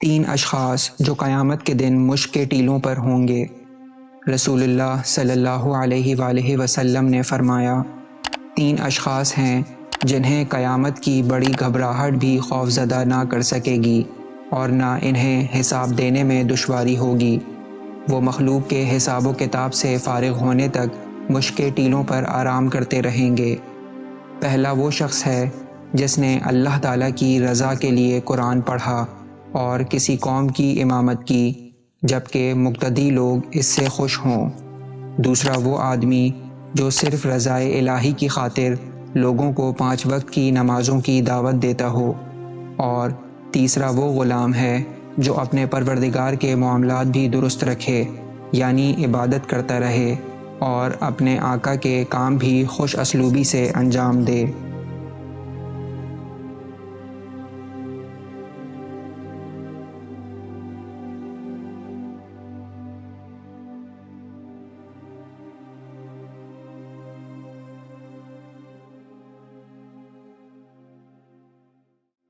تین اشخاص جو قیامت کے دن مشک کے ٹیلوں پر ہوں گے۔ رسول اللہ صلی اللہ علیہ وآلہ وسلم نے فرمایا، تین اشخاص ہیں جنہیں قیامت کی بڑی گھبراہٹ بھی خوفزدہ نہ کر سکے گی اور نہ انہیں حساب دینے میں دشواری ہوگی۔ وہ مخلوق کے حساب و کتاب سے فارغ ہونے تک مشک کے ٹیلوں پر آرام کرتے رہیں گے۔ پہلا وہ شخص ہے جس نے اللہ تعالیٰ کی رضا کے لیے قرآن پڑھا اور کسی قوم کی امامت کی جبکہ مقتدی لوگ اس سے خوش ہوں۔ دوسرا وہ آدمی جو صرف رضائے الہی کی خاطر لوگوں کو 5 وقت کی نمازوں کی دعوت دیتا ہو۔ اور تیسرا وہ غلام ہے جو اپنے پروردگار کے معاملات بھی درست رکھے، یعنی عبادت کرتا رہے اور اپنے آقا کے کام بھی خوش اسلوبی سے انجام دے۔